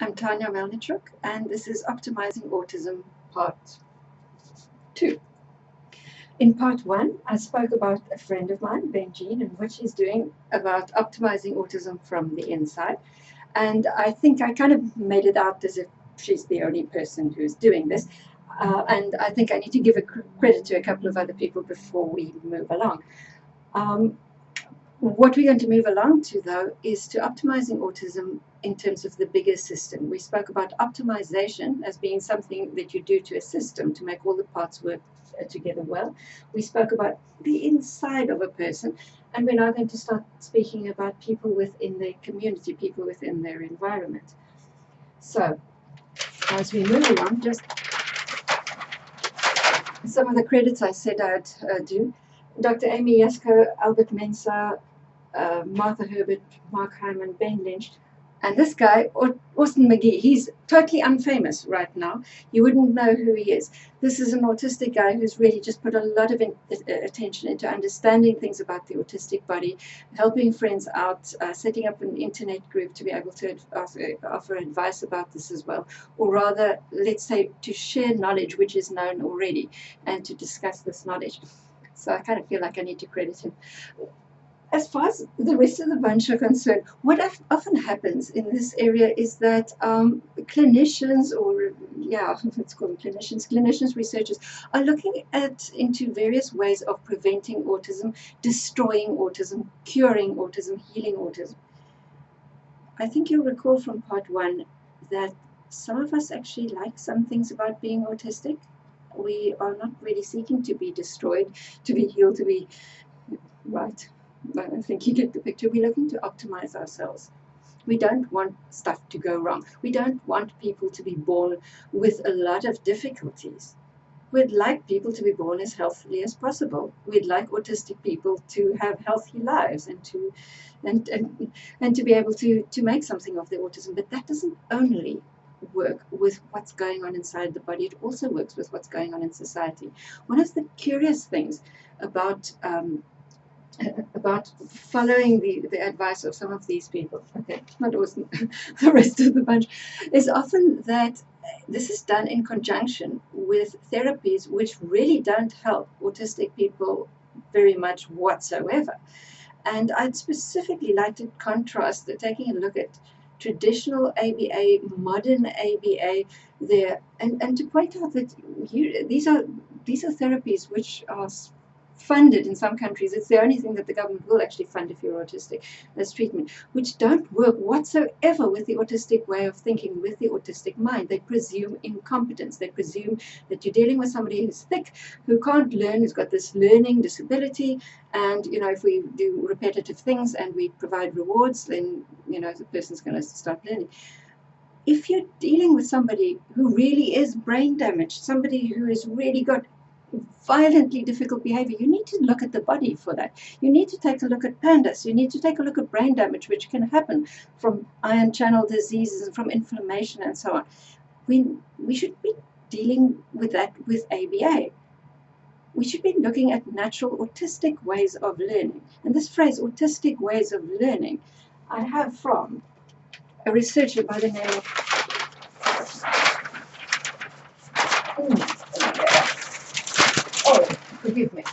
I'm Tanya Melnichuk, and this is Optimizing Autism Part 2. In Part 1, I spoke about a friend of mine, Benjean, and what she's doing about optimizing autism from the inside. And I think I kind of made it out as if she's the only person who's doing this. And I think I need to give a credit to a couple of other people before we move along. Um, What we're going to move along to, though, is to optimizing autism in terms of the bigger system. We spoke about optimization as being something that you do to a system to make all the parts work together well. We spoke about the inside of a person, and we're now going to start speaking about people within their community, people within their environment. So, as we move along, just some of the credits I said I'd do. Dr. Amy Yasko, Albert Mensah, Martha Herbert, Mark Hyman, Ben Lynch, and this guy, Austin McGee, he's totally unfamous right now. You wouldn't know who he is. This is an autistic guy who's really just put a lot of attention into understanding things about the autistic body, helping friends out, setting up an internet group to be able to offer advice about this as well, or rather, let's say, to share knowledge which is known already and to discuss this knowledge. So I kind of feel like I need to credit him. As far as the rest of the bunch are concerned, what often happens in this area is that clinicians, or let's call them clinicians, researchers, are looking into various ways of preventing autism, destroying autism, curing autism, healing autism. I think you'll recall from part 1 that some of us actually like some things about being autistic. We are not really seeking to be destroyed, to be healed, to be right. I think you get the picture. We're looking to optimize ourselves. We don't want stuff to go wrong. We don't want people to be born with a lot of difficulties. We'd like people to be born as healthily as possible. We'd like autistic people to have healthy lives and to be able to make something of their autism. But that doesn't only work with what's going on inside the body. It also works with what's going on in society. One of the curious things about following the advice of some of these people, okay, not Austin, the rest of the bunch, is often that this is done in conjunction with therapies which really don't help autistic people very much whatsoever. And I'd specifically like to contrast taking a look at traditional ABA, modern ABA there, and to point out that these are therapies which are funded in some countries. It's the only thing that the government will actually fund if you're autistic as treatment, which don't work whatsoever with the autistic way of thinking, with the autistic mind. They presume incompetence. They presume that you're dealing with somebody who's thick, who can't learn, who's got this learning disability, and if we do repetitive things and we provide rewards, then the person's going to start learning. If you're dealing with somebody who really is brain damaged, somebody who has really got violently difficult behavior, you need to look at the body for that. You need to take a look at pandas. You need to take a look at brain damage, which can happen from ion channel diseases and from inflammation and so on. We should be dealing with that with ABA. We should be looking at natural autistic ways of learning. And this phrase, autistic ways of learning, I have from a researcher by the name of forgive me.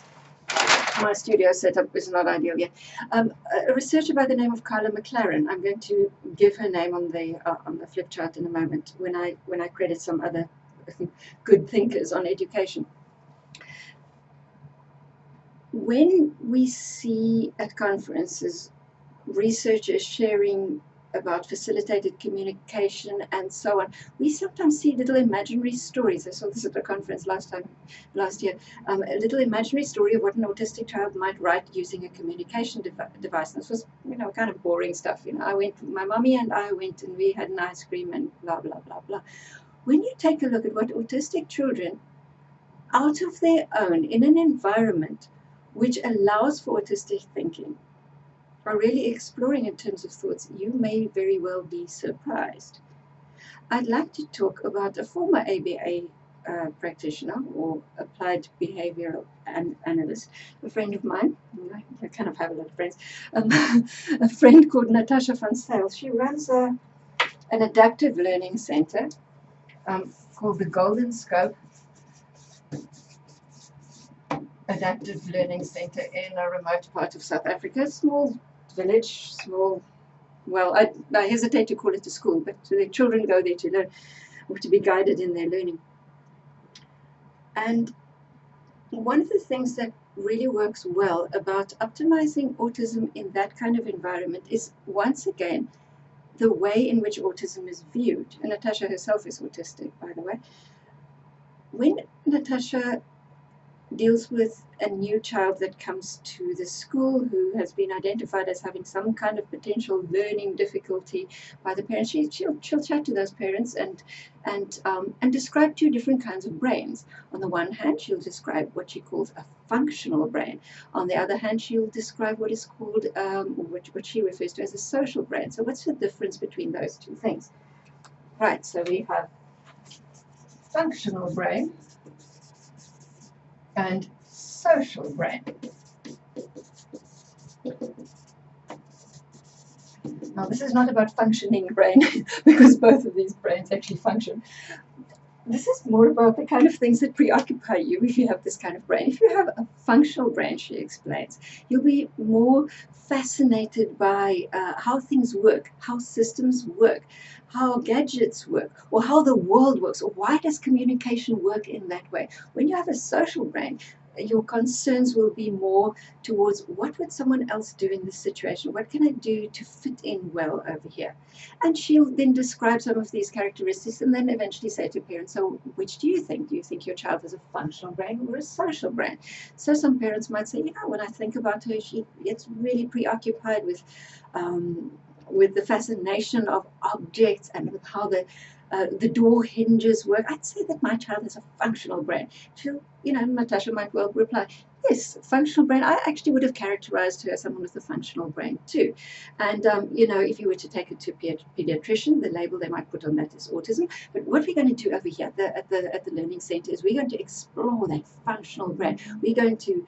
My studio setup is not ideal yet. A researcher by the name of Carla McLaren. I'm going to give her name on the flip chart in a moment when I credit some other good thinkers on education. When we see at conferences researchers sharing about facilitated communication and so on, we sometimes see little imaginary stories. I saw this at a conference last year. A little imaginary story of what an autistic child might write using a communication device. This was, kind of boring stuff. My mommy and I went and we had an ice cream and blah, blah, blah, blah. When you take a look at what autistic children, out of their own, in an environment which allows for autistic thinking, are really exploring in terms of thoughts, you may very well be surprised. I'd like to talk about a former ABA practitioner or applied behavioral analyst, a friend of mine. I kind of have a lot of friends. A friend called Natasha van Sales. She runs a an adaptive learning center called the Golden Scope Adaptive Learning Center in a remote part of South Africa. Small village, small, well, I hesitate to call it a school, but the children go there to learn or to be guided in their learning. And one of the things that really works well about optimizing autism in that kind of environment is, once again, the way in which autism is viewed. And Natasha herself is autistic, by the way. When Natasha deals with a new child that comes to the school who has been identified as having some kind of potential learning difficulty by the parents, she'll chat to those parents and describe two different kinds of brains. On the one hand, she'll describe what she calls a functional brain. On the other hand, she'll describe what is called, what she refers to as a social brain. So what's the difference between those two things? Right, so we have functional brain and social brain. Now, this is not about functioning brain, because both of these brains actually function. This is more about the kind of things that preoccupy you if you have this kind of brain. If you have a functional brain, she explains, you'll be more fascinated by how things work, how systems work, how gadgets work, or how the world works, or why does communication work in that way. When you have a social brain, your concerns will be more towards what would someone else do in this situation? What can I do to fit in well over here? And she'll then describe some of these characteristics and then eventually say to parents, so which do you think? Do you think your child has a functional brain or a social brain? So some parents might say, you know, when I think about her, she gets really preoccupied with the fascination of objects and with how the door hinges work. I'd say that my child has a functional brain. She'll, you know, Natasha might well reply, yes, functional brain. I actually would have characterized her as someone with a functional brain too. And, you know, if you were to take her to a pediatrician, the label they might put on that is autism. But what we're going to do over here at the learning center is we're going to explore that functional brain. We're going to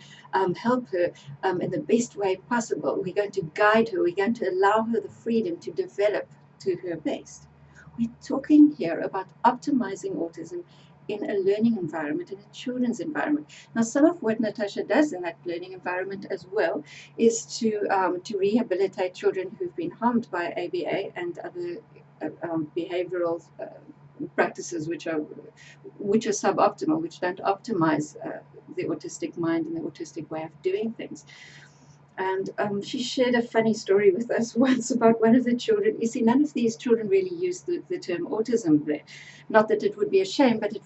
help her in the best way possible. We're going to guide her. We're going to allow her the freedom to develop to her best. We're talking here about optimizing autism in a learning environment, in a children's environment. Now, some of what Natasha does in that learning environment as well is to rehabilitate children who've been harmed by ABA and other behavioral practices which are suboptimal, which don't optimize the autistic mind and the autistic way of doing things. And she shared a funny story with us once about one of the children. You see, none of these children really use the term autism there. Not that it would be a shame, but it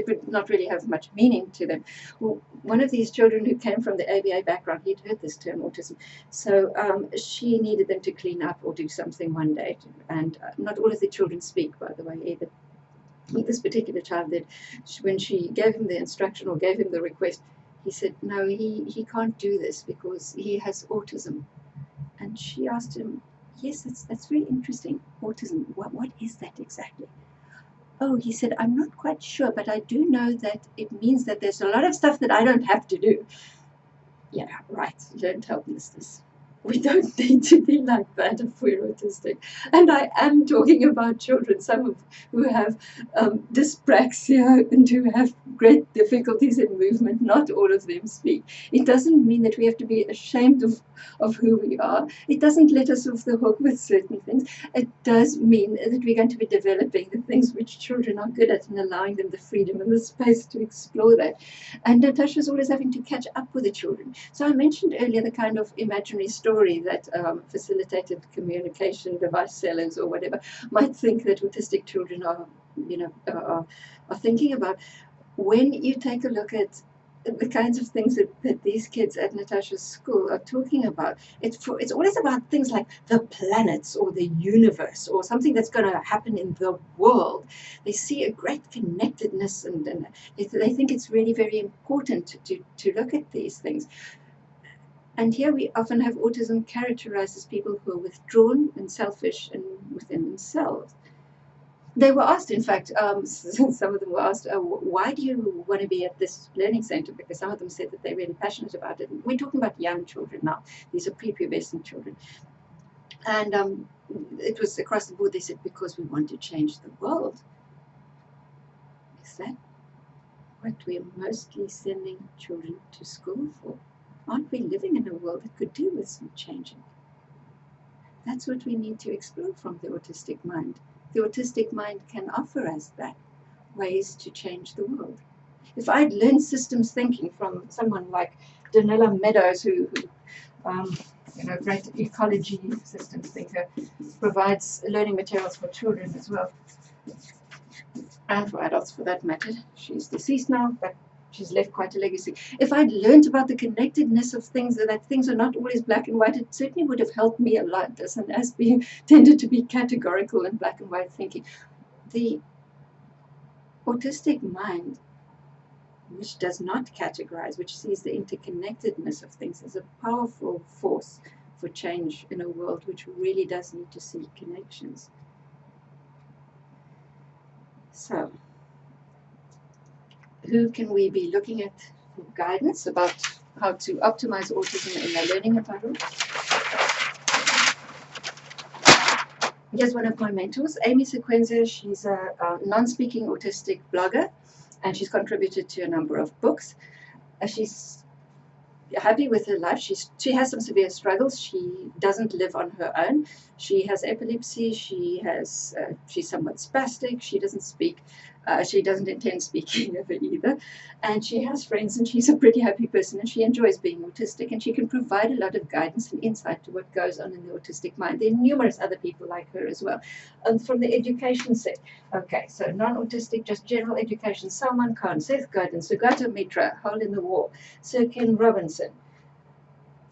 would not really have much meaning to them. Well, one of these children who came from the ABA background, he'd heard this term autism. So she needed them to clean up or do something one day. And not all of the children speak, by the way, either. This particular child did. When she gave him the instruction or gave him the request, he said, no, he can't do this because he has autism. And she asked him, yes, that's very interesting, autism. What is that exactly? Oh, he said, I'm not quite sure, but I do know that it means that there's a lot of stuff that I don't have to do. Yeah, right, don't help this. We don't need to be like that if we're autistic. And I am talking about children, some of who have dyspraxia and who have great difficulties in movement. Not all of them speak. It doesn't mean that we have to be ashamed of who we are. It doesn't let us off the hook with certain things. It does mean that we're going to be developing the things which children are good at and allowing them the freedom and the space to explore that. And Natasha's always having to catch up with the children. So I mentioned earlier the kind of imaginary story that facilitated communication device sellers or whatever might think that autistic children are, are thinking about. When you take a look at the kinds of things that these kids at Natasha's school are talking about, it's always about things like the planets or the universe or something that's going to happen in the world. They see a great connectedness and they think it's really very important to look at these things. And here we often have autism characterized as people who are withdrawn and selfish and within themselves. They were asked, in fact, some of them were asked, why do you want to be at this learning center? Because some of them said that they're really passionate about it. We're talking about young children now. These are prepubescent children. And it was across the board. They said, because we want to change the world. Is that what we're mostly sending children to school for? Aren't we living in a world that could do with some changing? That's what we need to explore from the autistic mind. The autistic mind can offer us that, ways to change the world. If I'd learned systems thinking from someone like Danella Meadows, who great ecology systems thinker, provides learning materials for children as well, and for adults for that matter. She's deceased now, but she's left quite a legacy. If I'd learned about the connectedness of things, that things are not always black and white, it certainly would have helped me a lot, as being tended to be categorical and black and white thinking. The autistic mind, which does not categorize, which sees the interconnectedness of things, as a powerful force for change in a world which really does need to see connections. So, who can we be looking at for guidance about how to optimize autism in a learning environment? Here's one of my mentors, Amy Sequenza. She's a non-speaking autistic blogger, and she's contributed to a number of books. She's happy with her life. She has some severe struggles. She doesn't live on her own. She has epilepsy. She's somewhat spastic. She doesn't speak. She doesn't intend speaking ever either. And she has friends, and she's a pretty happy person, and she enjoys being autistic, and she can provide a lot of guidance and insight to what goes on in the autistic mind. There are numerous other people like her as well. And from the education set, okay, so non-autistic, just general education, Salman Khan, Seth Godin, Sugata Mitra, Hole in the Wall, Sir Ken Robinson.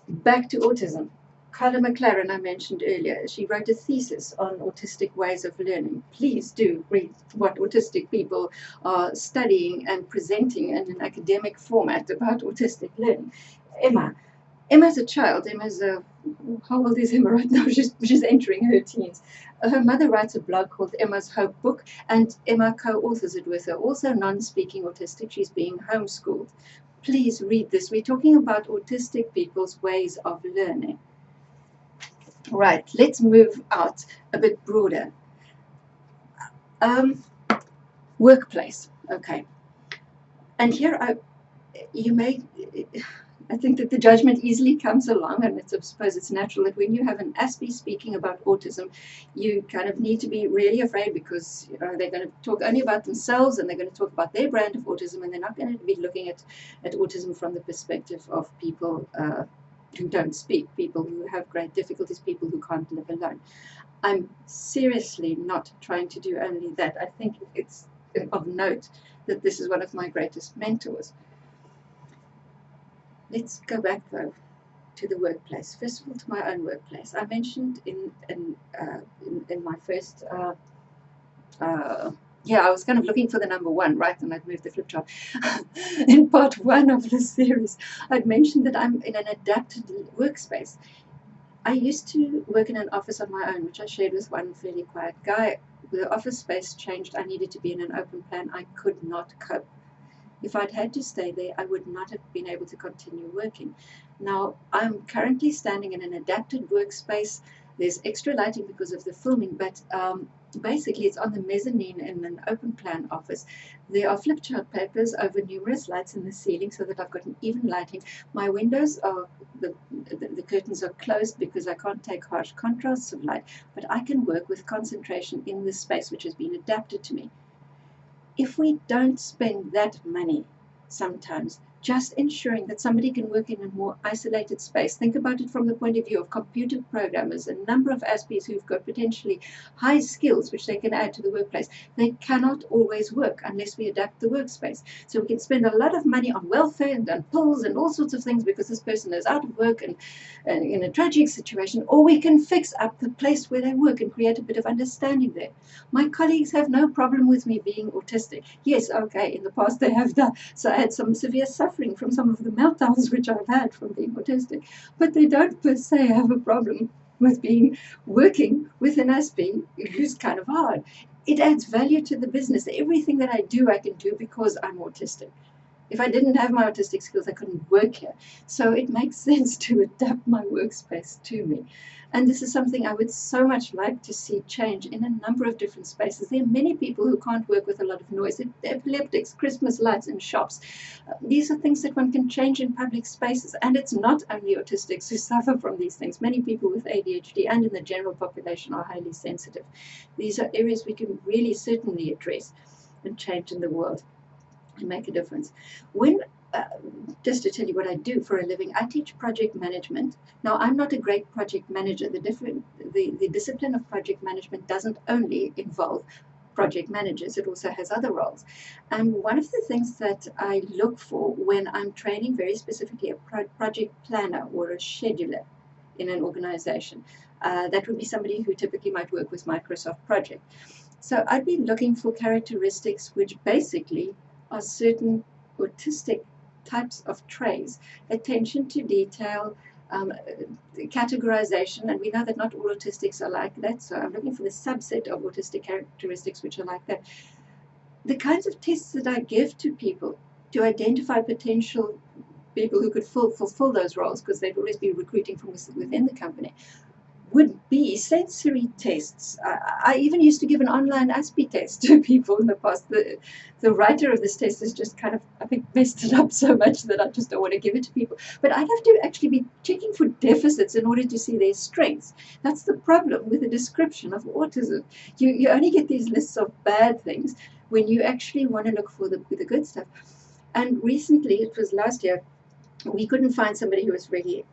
Back to autism. Carla McLaren, I mentioned earlier, she wrote a thesis on autistic ways of learning. Please do read what autistic people are studying and presenting in an academic format about autistic learning. Emma's a child. How old is Emma right now? She's entering her teens. Her mother writes a blog called Emma's Hope Book, and Emma co-authors it with her. Also non-speaking autistic. She's being homeschooled. Please read this. We're talking about autistic people's ways of learning. Right, let's move out a bit broader. Workplace, okay. And here I think that the judgment easily comes along, and I suppose it's natural that when you have an ASPE speaking about autism, you kind of need to be really afraid, because they're going to talk only about themselves, and they're going to talk about their brand of autism, and they're not going to be looking at autism from the perspective of people who don't speak, people who have great difficulties, people who can't live alone. I'm seriously not trying to do only that. I think it's of note that this is one of my greatest mentors. Let's go back, though, to the workplace. First of all, to my own workplace. I mentioned in my first I was kind of looking for the number one, right? And I'd moved the flip chart. In part one of the series, I'd mentioned that I'm in an adapted workspace. I used to work in an office of my own, which I shared with one fairly quiet guy. The office space changed. I needed to be in an open plan. I could not cope. If I'd had to stay there, I would not have been able to continue working. Now, I'm currently standing in an adapted workspace. There's extra lighting because of the filming, but basically it's on the mezzanine in an open plan office. There are flip chart papers over numerous lights in the ceiling so that I've got an even lighting. My windows are, the curtains are closed because I can't take harsh contrasts of light, but I can work with concentration in this space which has been adapted to me. If we don't spend that money sometimes just ensuring that somebody can work in a more isolated space. Think about it from the point of view of computer programmers, a number of ASPEs who've got potentially high skills which they can add to the workplace. They cannot always work unless we adapt the workspace. So we can spend a lot of money on welfare and pills and all sorts of things because this person is out of work and in a tragic situation, or we can fix up the place where they work and create a bit of understanding there. My colleagues have no problem with me being autistic. Yes, okay, in the past they have done. So I had some severe suffering from some of the meltdowns which I've had from being autistic, but they don't per se have a problem with working with an ASPE who's kind of hard. It adds value to the business. Everything that I do can do because I'm autistic. If I didn't have my autistic skills, I couldn't work here. So it makes sense to adapt my workspace to me. And this is something I would so much like to see change in a number of different spaces. There are many people who can't work with a lot of noise. Epileptics, Christmas lights in shops. These are things that one can change in public spaces. And it's not only autistics who suffer from these things. Many people with ADHD and in the general population are highly sensitive. These are areas we can really certainly address and change in the world and make a difference. When just to tell you what I do for a living, I teach project management. Now, I'm not a great project manager. The discipline of project management doesn't only involve project managers, it also has other roles. And one of the things that I look for when I'm training very specifically a project planner or a scheduler in an organization, that would be somebody who typically might work with Microsoft Project. So I'd be looking for characteristics which basically are certain autistic types of traits: attention to detail, categorization, and we know that not all autistics are like that, so I'm looking for the subset of autistic characteristics which are like that. The kinds of tests that I give to people to identify potential people who could fulfill those roles, because they'd always be recruiting from within the company, would be sensory tests. I even used to give an online ASPE test to people in the past. The writer of this test has just kind of, I think, messed it up so much that I just don't want to give it to people. But I'd have to actually be checking for deficits in order to see their strengths. That's the problem with a description of autism. You only get these lists of bad things when you actually want to look for the good stuff. And recently, it was last year, we couldn't find somebody who was really,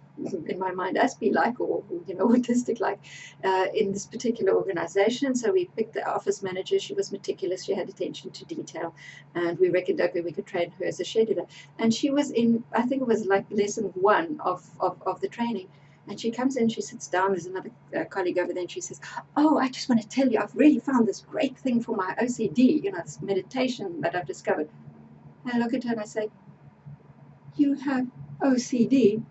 in my mind, ASPE-like or autistic-like in this particular organization. So we picked the office manager. She was meticulous. She had attention to detail. And we reckoned, okay, we could train her as a scheduler. And she was in, I think it was like lesson 1 of the training. And she comes in, she sits down, there's another colleague over there, and she says, oh, I just want to tell you, I've really found this great thing for my OCD, this meditation that I've discovered. And I look at her and I say, you have OCD?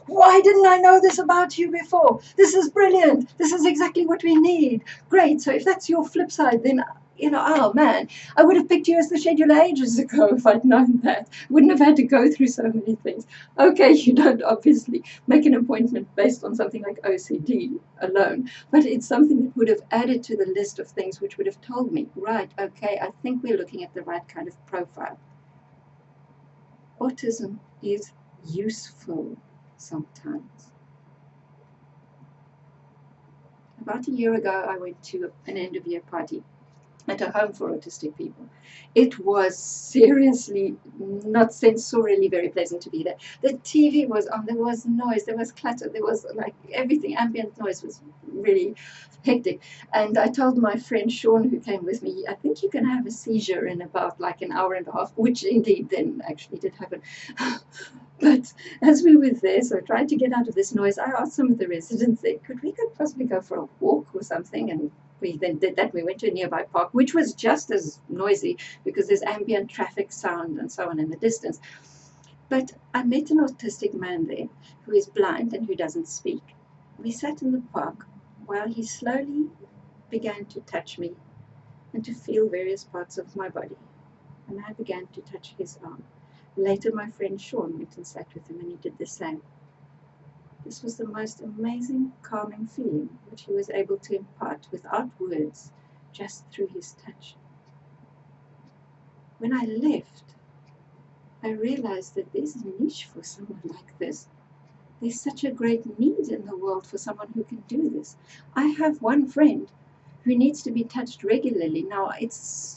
Why didn't I know this about you before? This is brilliant. This is exactly what we need. Great. So if that's your flip side, then, oh man, I would have picked you as the scheduler ages ago if I'd known that. Wouldn't have had to go through so many things. Okay, you don't obviously make an appointment based on something like OCD alone, but it's something that would have added to the list of things which would have told me, right, okay, I think we're looking at the right kind of profile. Autism is useful sometimes. About a year ago, I went to an end-of-year party at a home for autistic people. It was seriously not sensorially very pleasant to be there. The TV was on, there was noise, there was clatter, there was like everything, ambient noise was really hectic. And I told my friend Sean, who came with me, I think you can have a seizure in about like an hour and a half, which indeed then actually did happen. But as we were there, so trying to get out of this noise, I asked some of the residents there, could we possibly go for a walk or something? And we then did that. We went to a nearby park, which was just as noisy because there's ambient traffic sound and so on in the distance. But I met an autistic man there who is blind and who doesn't speak. We sat in the park while he slowly began to touch me and to feel various parts of my body. And I began to touch his arm. Later, my friend Sean went and sat with him, and he did the same. This was the most amazing, calming feeling which he was able to impart without words, just through his touch. When I left, I realized that there's a niche for someone like this. There's such a great need in the world for someone who can do this. I have one friend who needs to be touched regularly. Now,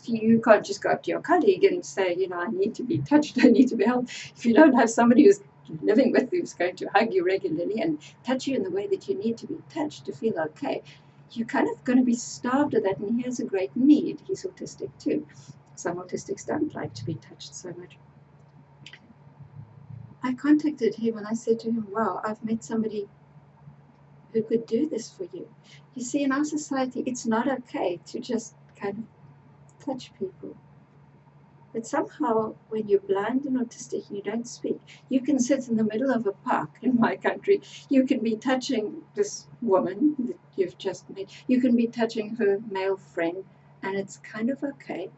you can't just go up to your colleague and say, I need to be touched, I need to be helped. If you don't have somebody who's living with you who's going to hug you regularly and touch you in the way that you need to be touched to feel okay, you're kind of going to be starved of that, and he has a great need. He's autistic too. Some autistics don't like to be touched so much. I contacted him and I said to him, wow, I've met somebody who could do this for you. You see, in our society, it's not okay to just kind of touch people. But somehow, when you're blind and autistic and you don't speak, you can sit in the middle of a park in my country. You can be touching this woman that you've just met. You can be touching her male friend, and it's kind of okay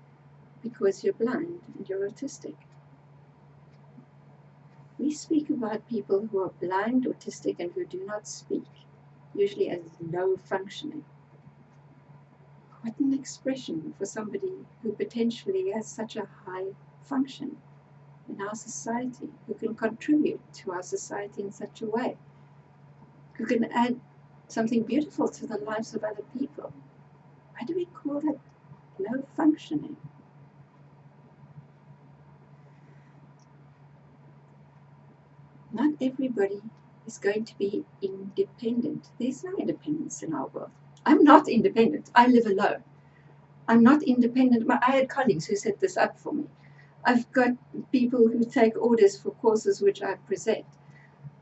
because you're blind and you're autistic. We speak about people who are blind, autistic, and who do not speak usually as low functioning. What an expression for somebody who potentially has such a high function in our society, who can contribute to our society in such a way, who can add something beautiful to the lives of other people. Why do we call that low functioning? Not everybody is going to be independent. There's no independence in our world. I'm not independent. I live alone. I'm not independent. I had colleagues who set this up for me. I've got people who take orders for courses which I present.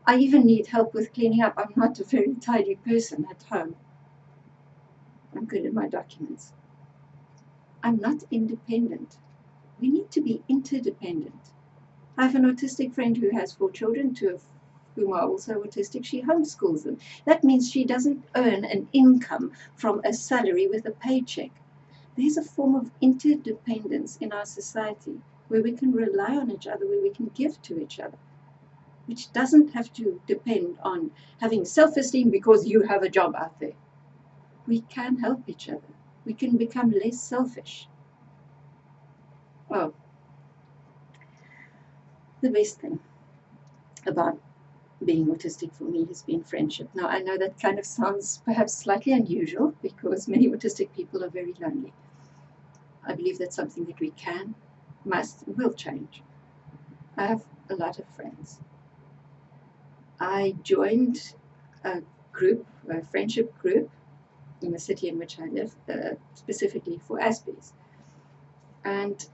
I even need help with cleaning up. I'm not a very tidy person at home. I'm good at my documents. I'm not independent. We need to be interdependent. I have an autistic friend who has 4 children, 2 of whom are also autistic. She homeschools them. That means she doesn't earn an income from a salary with a paycheck. There's a form of interdependence in our society where we can rely on each other, where we can give to each other, which doesn't have to depend on having self-esteem because you have a job out there. We can help each other. We can become less selfish. Oh, the best thing about being autistic for me has been friendship. Now, I know that kind of sounds perhaps slightly unusual because many autistic people are very lonely. I believe that's something that we can, must, and will change. I have a lot of friends. I joined a group, a friendship group in the city in which I live, specifically for Aspies. And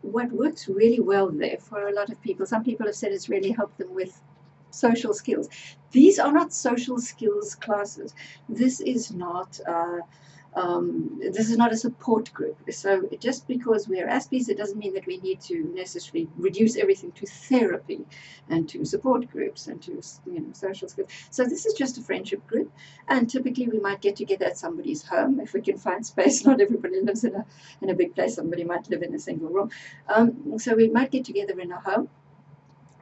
what works really well there for a lot of people, some people have said it's really helped them with social skills. These are not social skills classes. This is not a support group. So just because we're Aspies, it doesn't mean that we need to necessarily reduce everything to therapy and to support groups and to social skills. So this is just a friendship group, and typically we might get together at somebody's home if we can find space. Not everybody lives in a big place. Somebody might live in a single room. So we might get together in a home,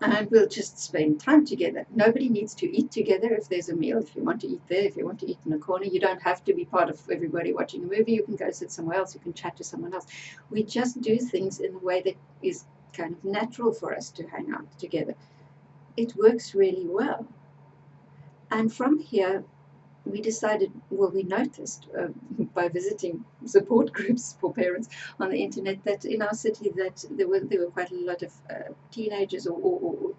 and we'll just spend time together. Nobody needs to eat together if there's a meal. If you want to eat there, if you want to eat in a corner, you don't have to be part of everybody watching a movie. You can go sit somewhere else. You can chat to someone else. We just do things in a way that is kind of natural for us to hang out together. It works really well. And from here, we decided, well, we noticed by visiting support groups for parents on the internet that in our city that there were quite a lot of teenagers or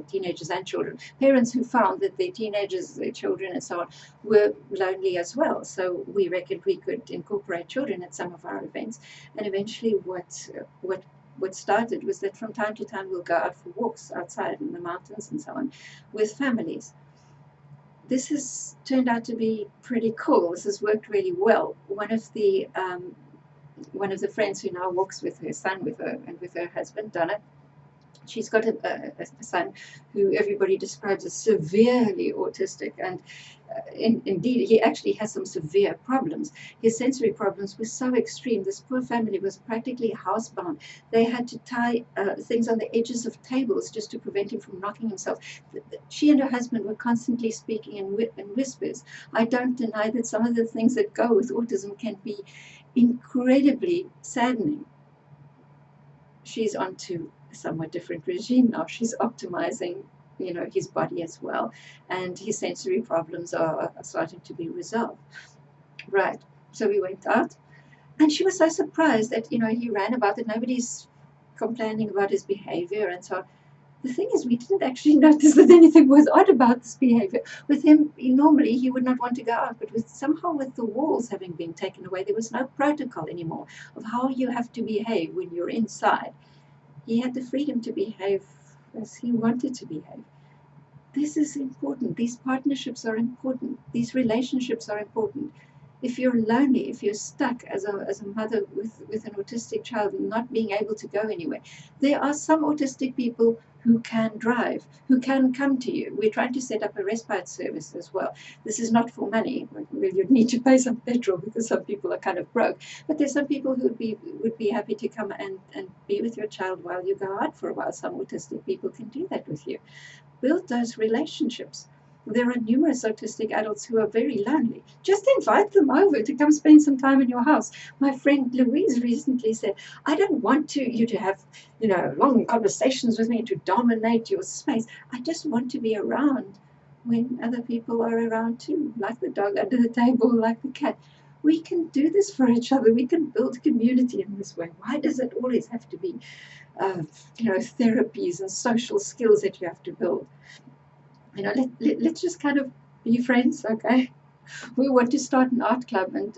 teenagers and children, parents who found that their teenagers, their children and so on were lonely as well. So we reckoned we could incorporate children at some of our events. And eventually what started was that from time to time we'll go out for walks outside in the mountains and so on with families. This has turned out to be pretty cool. This has worked really well. One of the friends who now walks with her son, with her and with her husband, Donna, she's got a son who everybody describes as severely autistic, and indeed he actually has some severe problems. His sensory problems were so extreme. This poor family was practically housebound. They had to tie things on the edges of tables just to prevent him from knocking himself. She and her husband were constantly speaking in whispers. I don't deny that some of the things that go with autism can be incredibly saddening. She's onto a somewhat different regime now. She's optimizing, his body as well, and his sensory problems are starting to be resolved. Right. So we went out, and she was so surprised that he ran about, that nobody's complaining about his behavior and so on. The thing is, we didn't actually notice that anything was odd about this behavior. With him, normally he would not want to go out, but somehow with the walls having been taken away, there was no protocol anymore of how you have to behave when you're inside. He had the freedom to behave as he wanted to behave. This is important. These partnerships are important. These relationships are important. If you're lonely, if you're stuck as a mother with an autistic child and not being able to go anywhere, there are some autistic people who can drive, who can come to you. We're trying to set up a respite service as well. This is not for money. Well, you'd need to pay some petrol because some people are kind of broke. But there's some people who would be happy to come and be with your child while you go out for a while. Some autistic people can do that with you. Build those relationships. there are numerous autistic adults who are very lonely. Just invite them over to come spend some time in your house. My friend Louise recently said, I don't want you to have, long conversations with me to dominate your space. I just want to be around when other people are around too, like the dog under the table, like the cat. We can do this for each other. We can build community in this way. Why does it always have to be, therapies and social skills that you have to build? Let's just kind of be friends, okay? We want to start an art club, and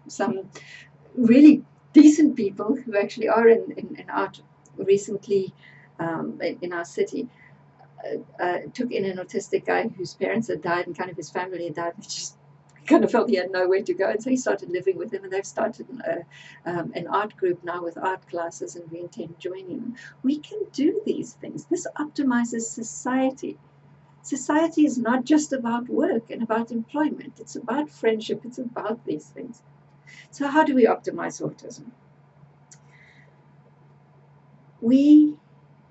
some really decent people who actually are in art recently in our city took in an autistic guy whose parents had died and kind of his family had died. He just kind of felt he had nowhere to go, and so he started living with him, and they've started an art group now with art classes, and we intend joining them. We can do these things. This optimizes society. Society is not just about work and about employment. It's about friendship. It's about these things. So how do we optimize autism? We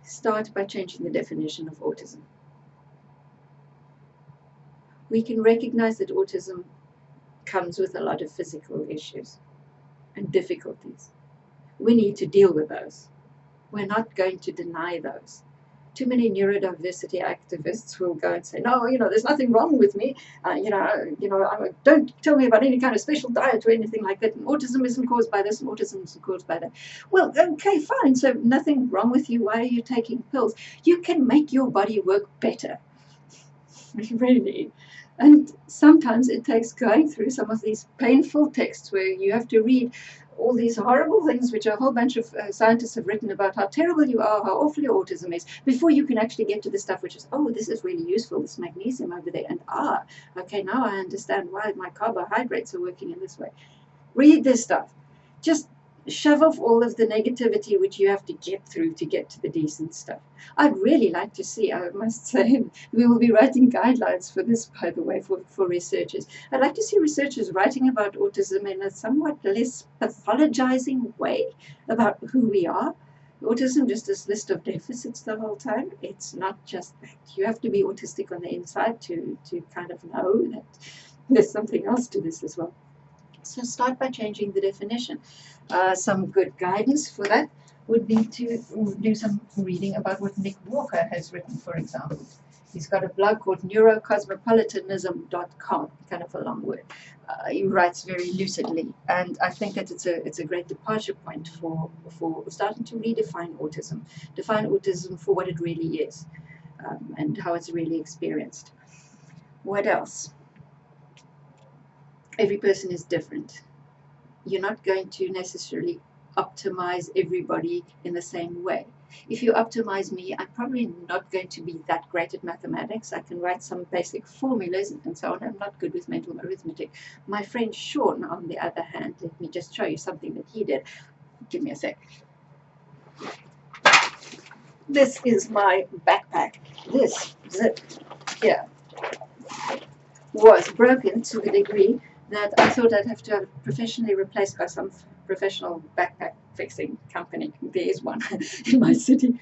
start by changing the definition of autism. We can recognize that autism comes with a lot of physical issues and difficulties. We need to deal with those. We're not going to deny those. Too many neurodiversity activists will go and say, no, there's nothing wrong with me. Don't tell me about any kind of special diet or anything like that. And autism isn't caused by this, and autism isn't caused by that. Well, okay, fine. So nothing wrong with you. Why are you taking pills? You can make your body work better. Really. And sometimes it takes going through some of these painful texts where you have to read all these horrible things, which a whole bunch of scientists have written about how terrible you are, how awful your autism is, before you can actually get to the stuff which is, oh, this is really useful, this magnesium over there, and okay, now I understand why my carbohydrates are working in this way. Read this stuff. Just shove off all of the negativity which you have to get through to get to the decent stuff. I'd really like to see, I must say, we will be writing guidelines for this, by the way, for researchers. I'd like to see researchers writing about autism in a somewhat less pathologizing way about who we are. Autism just this list of deficits the whole time. It's not just that. You have to be autistic on the inside to kind of know that there's something else to this as well. So start by changing the definition. Some good guidance for that would be to do some reading about what Nick Walker has written, for example. He's got a blog called neurocosmopolitanism.com, kind of a long word. He writes very lucidly, and I think that it's a great departure point for starting to redefine autism, define autism for what it really is, and how it's really experienced. What else? Every person is different. You're not going to necessarily optimize everybody in the same way. If you optimize me, I'm probably not going to be that great at mathematics. I can write some basic formulas and so on. I'm not good with mental arithmetic. My friend Sean, on the other hand, let me just show you something that he did. Give me a sec. This is my backpack. This zip here was broken to the degree that I thought I'd have to have it professionally replaced by some professional backpack fixing company. There is one in my city.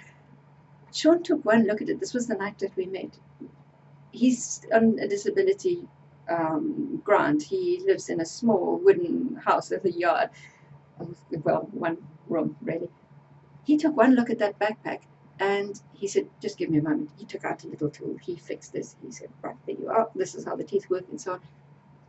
Sean took one look at it. This was the night that we met. He's on a disability grant. He lives in a small wooden house with a yard. Well, one room, really. He took one look at that backpack and he said, just give me a moment. He took out a little tool. He fixed this. He said, right, there you are. This is how the teeth work and so on.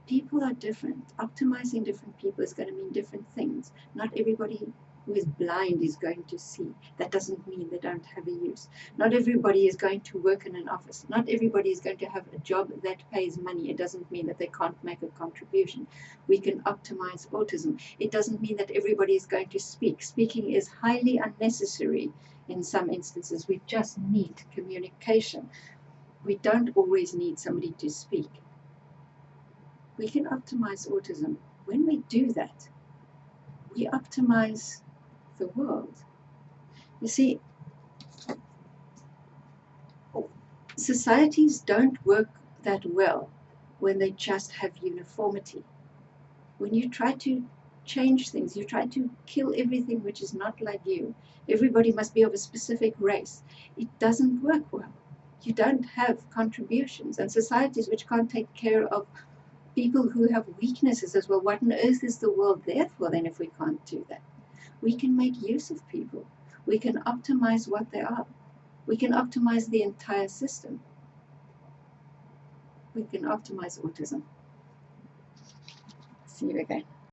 People are different. Optimizing different people is going to mean different things. Not everybody who is blind is going to see. That doesn't mean they don't have a use. Not everybody is going to work in an office. Not everybody is going to have a job that pays money. It doesn't mean that they can't make a contribution. We can optimize autism. It doesn't mean that everybody is going to speak. Speaking is highly unnecessary in some instances. We just need communication. We don't always need somebody to speak. We can optimize autism. When we do that, we optimize the world. You see, societies don't work that well when they just have uniformity. When you try to change things, you try to kill everything which is not like you. Everybody must be of a specific race. It doesn't work well. you don't have contributions. And societies which can't take care of people who have weaknesses as well, what on earth is the world there for then if we can't do that? We can make use of people. We can optimize what they are. We can optimize the entire system. We can optimize autism. See you again.